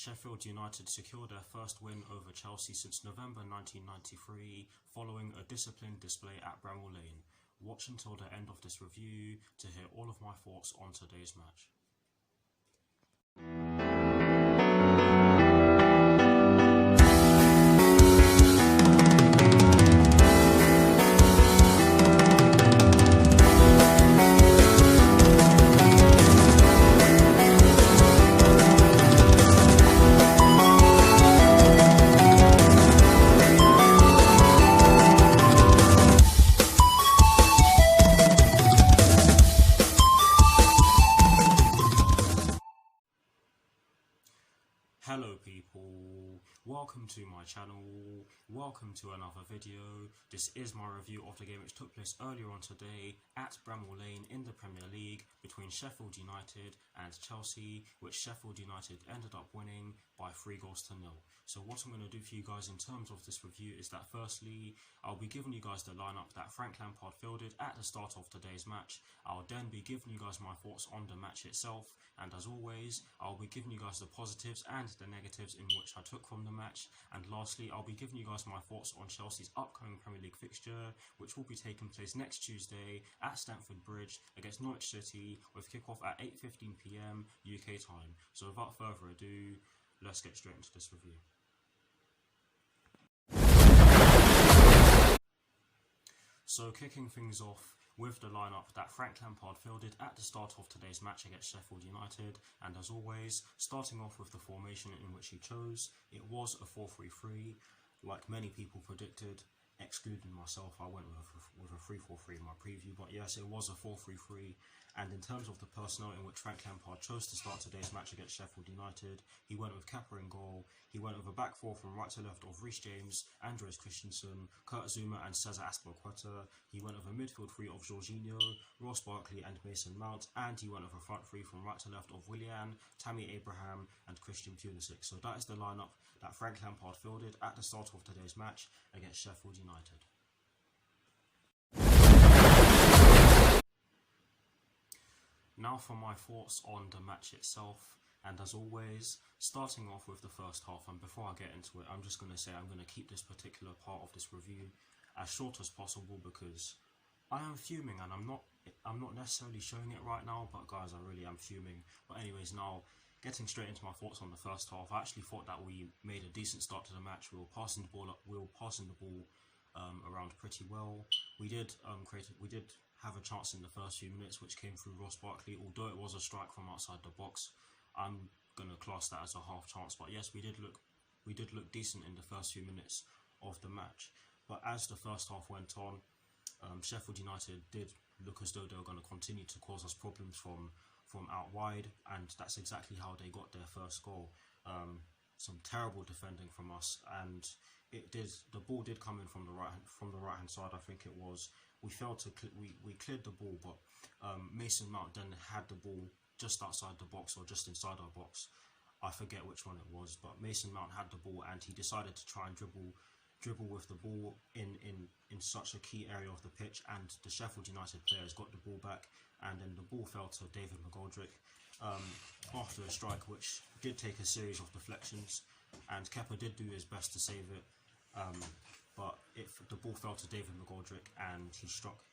Sheffield United secured their first win over Chelsea since November 1993 following a disciplined display at Bramall Lane. Watch until the end of this review to hear all of my thoughts on today's match. Hello people, welcome to my channel, welcome to another video. This is my review of the game which took place earlier on today at Bramall Lane in the Premier League between Sheffield United and Chelsea, which Sheffield United ended up winning by 3-0. So what I'm going to do for you guys in terms of this review is that firstly, I'll be giving you guys the lineup that Frank Lampard fielded at the start of today's match. I'll then be giving you guys my thoughts on the match itself, and as always, I'll be giving you guys the positives and the negatives in which I took from the match, and lastly, I'll be giving you guys my thoughts on Chelsea's upcoming Premier League fixture, which will be taking place next Tuesday at Stamford Bridge against Norwich City with kickoff at 8:15 PM UK time. So without further ado, let's get straight into this review. So kicking things off with the lineup that Frank Lampard fielded at the start of today's match against Sheffield United, and as always, starting off with the formation in which he chose, it was a 4-3-3, like many people predicted, excluding myself. I went with a 3-4-3 in my preview, but yes, it was a 4-3-3. And in terms of the personnel in which Frank Lampard chose to start today's match against Sheffield United, he went with Kepa in goal. He went with a back four from right to left of Reece James, Andreas Christensen, Kurt Zouma and Cesar Azpilicueta. He went with a midfield three of Jorginho, Ross Barkley and Mason Mount, and he went with a front three from right to left of Willian, Tammy Abraham and Christian Pulisic. So that is the lineup that Frank Lampard fielded at the start of today's match against Sheffield United. Now for my thoughts on the match itself, and as always, starting off with the first half, and before I get into it, I'm just going to say I'm going to keep this particular part of this review as short as possible because I am fuming, and I'm not necessarily showing it right now, but guys, I really am fuming. But anyways, now getting straight into my thoughts on the first half, I actually thought that we made a decent start to the match. We were passing the ball around pretty well. We did have a chance in the first few minutes, which came through Ross Barkley, although it was a strike from outside the box. I'm gonna class that as a half chance, but yes, we did look decent in the first few minutes of the match. But as the first half went on, Sheffield United did look as though they were going to continue to cause us problems from out wide, and that's exactly how they got their first goal. Some terrible defending from us, and the ball did come in from the right hand side. I think it was. We cleared the ball, but Mason Mount then had the ball just outside the box or just inside our box. I forget which one it was, but Mason Mount had the ball and he decided to try and dribble with the ball in such a key area of the pitch, and the Sheffield United players got the ball back, and then the ball fell to David McGoldrick after a strike which did take a series of deflections, and Kepa did do his best to save it. But the ball fell to David McGoldrick and he struck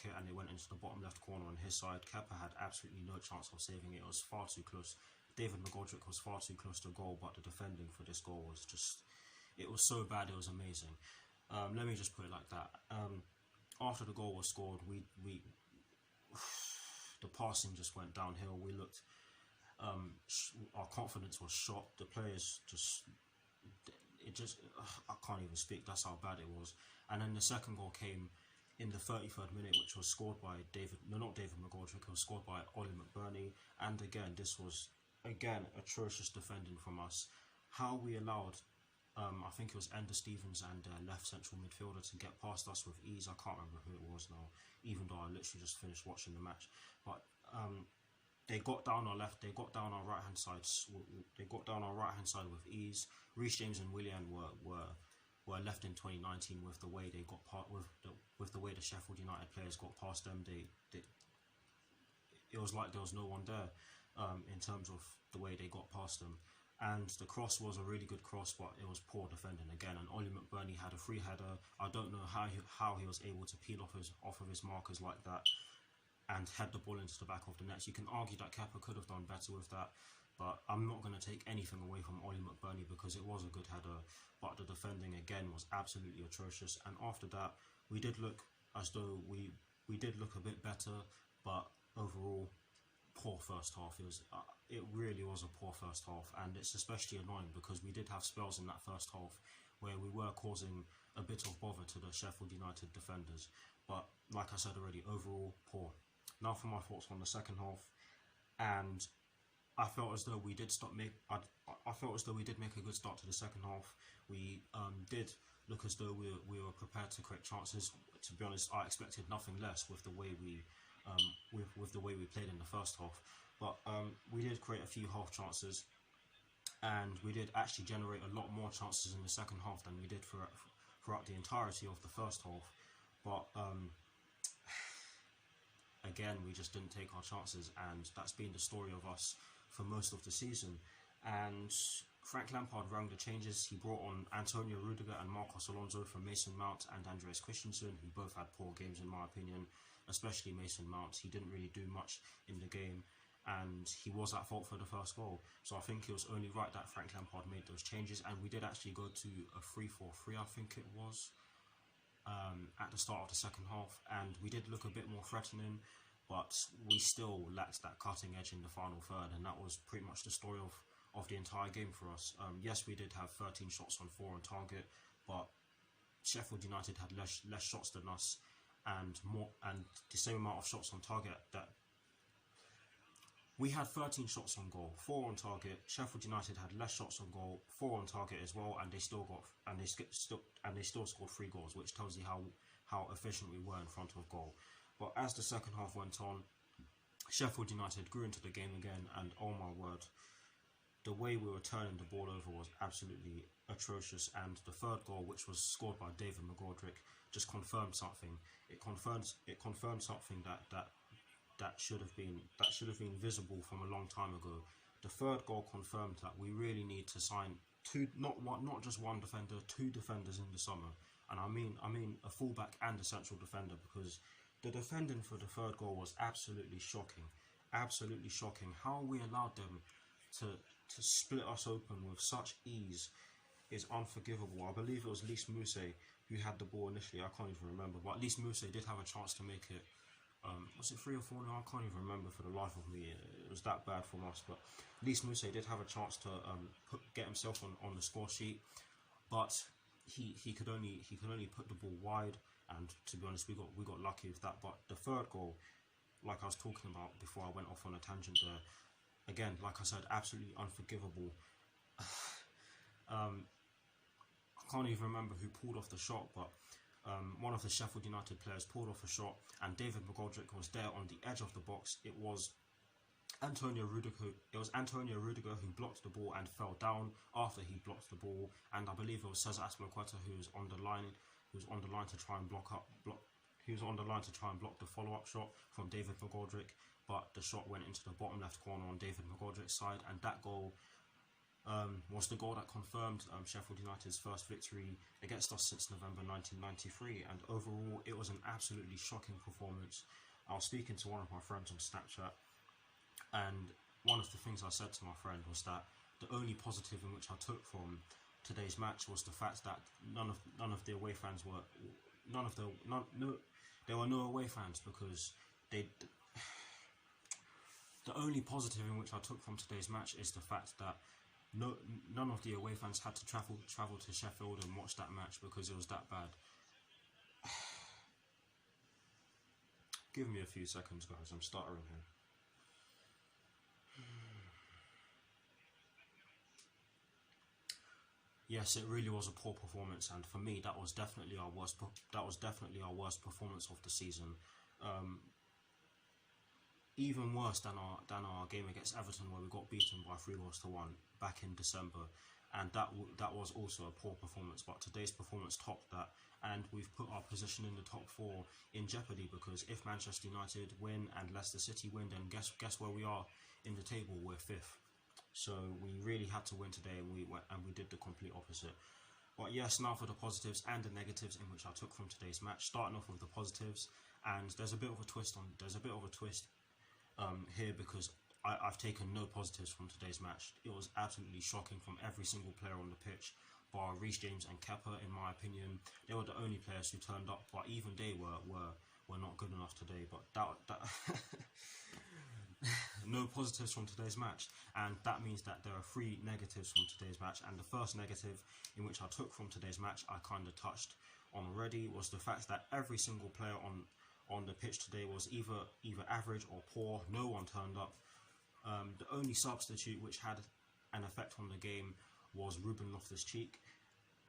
it, and it went into the bottom left corner on his side. Kepa had absolutely no chance of saving it. It was far too close. David McGoldrick was far too close to goal, but the defending for this goal was just, it was so bad, it was amazing. Let me just put it like that. After the goal was scored, the passing just went downhill. We looked, our confidence was shot. The players I can't even speak, that's how bad it was. And then the second goal came in the 33rd minute, which was scored by not David McGoldrick, it was scored by Ollie McBurney. And again, this was, atrocious defending from us. How we allowed, I think it was Ender Stevens and left central midfielder to get past us with ease. I can't remember who it was now, even though I literally just finished watching the match. But they got down our left, they got down our right hand side. They got down our right hand side with ease. Reece James and Willian were left in 2019 with the way they got with the way the Sheffield United players got past them. It was like there was no one there in terms of the way they got past them. and the cross was a really good cross, but it was poor defending again. And Ollie McBurney had a free header. I don't know how he was able to peel off of his markers like that and head the ball into the back of the net. You can argue that Kepa could have done better with that, but I'm not going to take anything away from Ollie McBurney because it was a good header, but the defending again was absolutely atrocious. And after that, we did look as though we did look a bit better, but overall, poor first half. It really was a poor first half, and it's especially annoying because we did have spells in that first half where we were causing a bit of bother to the Sheffield United defenders. But like I said already, overall poor. Now for my thoughts on the second half, and I felt as though we did I felt as though we did make a good start to the second half. We did look as though we were prepared to create chances. To be honest, I expected nothing less with the way we with the way we played in the first half. But we did create a few half chances, and we did actually generate a lot more chances in the second half than we did throughout the entirety of the first half. But again, we just didn't take our chances, and that's been the story of us for most of the season. And Frank Lampard rang the changes. He brought on Antonio Rudiger and Marcos Alonso for Mason Mount and Andreas Christensen, who both had poor games in my opinion, especially Mason Mount. He didn't really do much in the game, and he was at fault for the first goal. So I think it was only right that Frank Lampard made those changes, and we did actually go to a 3-4-3, I think it was, at the start of the second half, and we did look a bit more threatening, but we still lacked that cutting edge in the final third, and that was pretty much the story of the entire game for us. Yes, we did have 13 shots on 4 on target, but Sheffield United had less shots than us, and the same amount of shots on target. That we had 13 shots on goal, 4 on target. Sheffield United had less shots on goal, 4 on target as well, and they still scored 3 goals, which tells you how efficient we were in front of goal. But as the second half went on, Sheffield United grew into the game again, and oh my word, the way we were turning the ball over was absolutely atrocious. And the third goal, which was scored by David McGoldrick, just confirmed something. It confirmed something that should have been visible from a long time ago. The third goal confirmed that we really need to sign not just one defender, 2 defenders in the summer. And I mean a fullback and a central defender, because the defending for the third goal was absolutely shocking. Absolutely shocking. How we allowed them to split us open with such ease is unforgivable. I believe it was Lys Mousset who had the ball initially. I can't even remember, but Lys Mousset did have a chance to make it. Was it 3 or 4 now? I can't even remember for the life of me. It was that bad from us. But Lys Mousset did have a chance to get himself on the score sheet, but he could only put the ball wide. And to be honest, we got lucky with that. But the third goal, like I was talking about before I went off on a tangent there, again, like I said, absolutely unforgivable. I can't even remember who pulled off the shot, but one of the Sheffield United players pulled off a shot, and David McGoldrick was there on the edge of the box. It was Antonio Rudiger who blocked the ball and fell down after he blocked the ball, and I believe it was Cesar Azpilicueta who was on the line to try and block the follow-up shot from David McGoldrick, but the shot went into the bottom left corner on David McGoldrick's side, and that goal was the goal that confirmed Sheffield United's first victory against us since November 1993. And overall, it was an absolutely shocking performance. I was speaking to one of my friends on Snapchat, and one of the things I said to my friend was that the only positive in which I took from today's match was the fact that none of the away fans were there were no away fans, because the only positive in which I took from today's match is the fact that none of the away fans had to travel to Sheffield and watch that match because it was that bad. Give me a few seconds, guys. I'm stuttering here. Yes, it really was a poor performance, and for me, that was definitely our worst performance of the season. Even worse than our game against Everton, where we got beaten by 3-1 back in December, and that was also a poor performance. But today's performance topped that, and we've put our position in the top 4 in jeopardy, because if Manchester United win and Leicester City win, then guess where we are in the table? We're 5th. So we really had to win today, and we did the complete opposite. But yes, now for the positives and the negatives in which I took from today's match. Starting off with the positives, and there's a bit of a twist here, because I've taken no positives from today's match. It was absolutely shocking from every single player on the pitch, bar Reece James and Kepa. In my opinion, they were the only players who turned up, but even they were not good enough today. But that no positives from today's match, and that means that there are 3 negatives from today's match. And the first negative in which I took from today's match, I kind of touched on already, was the fact that every single player on the pitch today was either average or poor. No one turned up. The only substitute which had an effect on the game was Ruben Loftus-Cheek.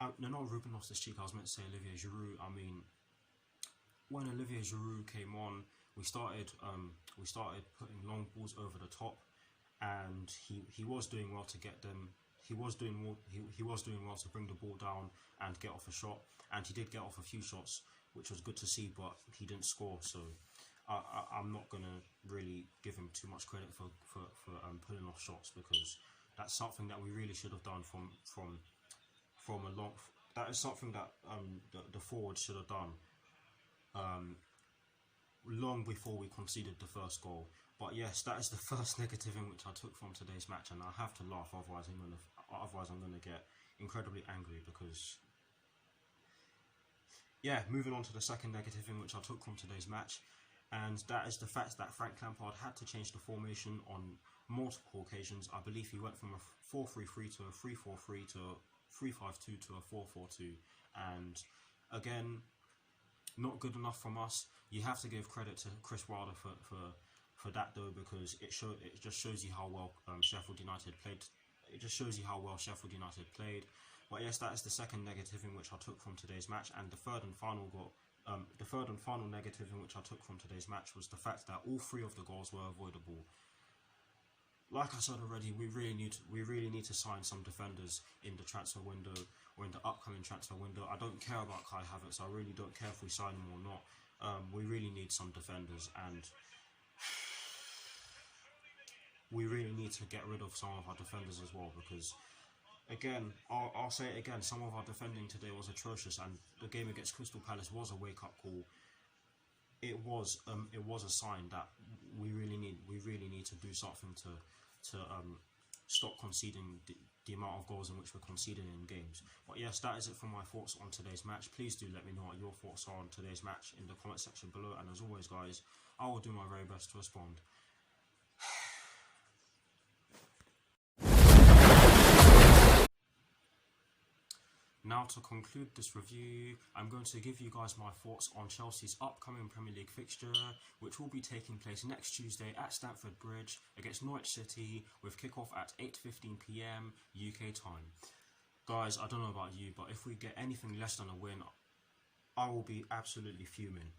No, not Ruben Loftus-Cheek, I was meant to say Olivier Giroud. I mean, when Olivier Giroud came on, we started putting long balls over the top, and he was doing well to get them. He was doing well to bring the ball down and get off a shot, and he did get off a few shots, which was good to see, but he didn't score. So I'm not gonna really give him too much credit for pulling off shots, because that's something that we really should have done from a long. That is something that the forwards should have done long before we conceded the first goal. But yes, that is the first negative in which I took from today's match, and I have to laugh, otherwise I'm gonna get incredibly angry. Because yeah, moving on to the second negative in which I took from today's match, and that is the fact that Frank Lampard had to change the formation on multiple occasions. I believe he went from a 4-3-3 to a 3-4-3 to a 3-5-2 to a 4-4-2, and again, not good enough from us. You have to give credit to Chris Wilder for that though, because it just shows you how well Sheffield United played. It just shows you how well Sheffield United played. But yes, that is the second negative in which I took from today's match, and the third and final negative in which I took from today's match was the fact that all 3 of the goals were avoidable. Like I said already, we really need to sign some defenders in the transfer window, or in the upcoming transfer window. I don't care about Kai Havertz. I really don't care if we sign him or not. We really need some defenders, and we really need to get rid of some of our defenders as well, because again, I'll say it again, some of our defending today was atrocious, and the game against Crystal Palace was a wake-up call. It was a sign that we really need to do something to stop conceding the amount of goals in which we're conceding in games. But yes, that is it for my thoughts on today's match. Please do let me know what your thoughts are on today's match in the comment section below, and as always guys, I will do my very best to respond. Now, to conclude this review, I'm going to give you guys my thoughts on Chelsea's upcoming Premier League fixture, which will be taking place next Tuesday at Stamford Bridge against Norwich City, with kickoff at 8:15 PM UK time. Guys, I don't know about you, but if we get anything less than a win, I will be absolutely fuming.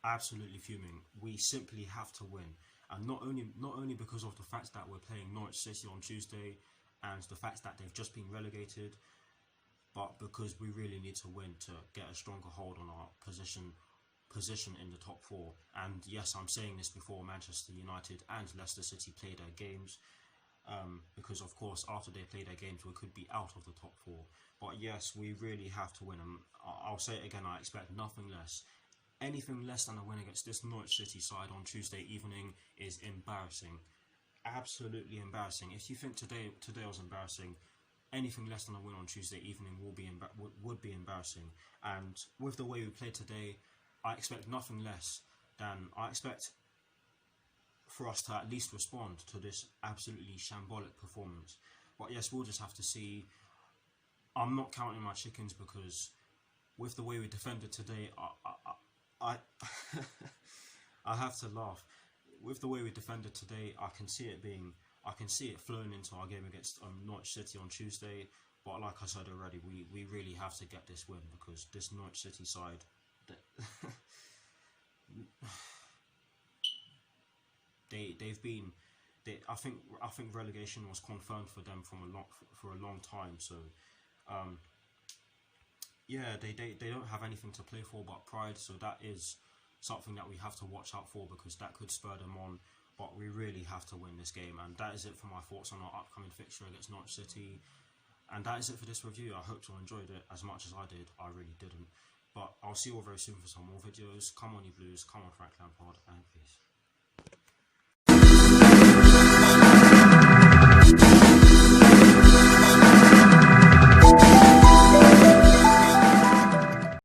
Absolutely fuming. We simply have to win, and not only because of the fact that we're playing Norwich City on Tuesday, and the fact that they've just been relegated, but because we really need to win to get a stronger hold on our position in the top 4. And yes, I'm saying this before Manchester United and Leicester City play their games, because of course after they play their games we could be out of the top 4. But yes, we really have to win, and I'll say it again, I expect nothing less. Anything less than a win against this Norwich City side on Tuesday evening is embarrassing. Absolutely embarrassing. If you think today was embarrassing, anything less than a win on Tuesday evening would be embarrassing. And with the way we played today, I expect nothing less than, I expect for us to at least respond to this absolutely shambolic performance. But yes, we'll just have to see. I'm not counting my chickens, because with the way we defended today, I I have to laugh. With the way we defended today, I can see it flowing into our game against Norwich City on Tuesday. But like I said already, we really have to get this win, because this Norwich City side, I think relegation was confirmed for them for a long time. So yeah, they don't have anything to play for but pride. So that is something that we have to watch out for, because that could spur them on but we really have to win this game. And that is it for my thoughts on our upcoming fixture against Norwich City. And that is it for this review. I hope you enjoyed it as much as I did. I really didn't. But I'll see you all very soon for some more videos. Come on, you Blues. Come on, Frank Lampard. And peace.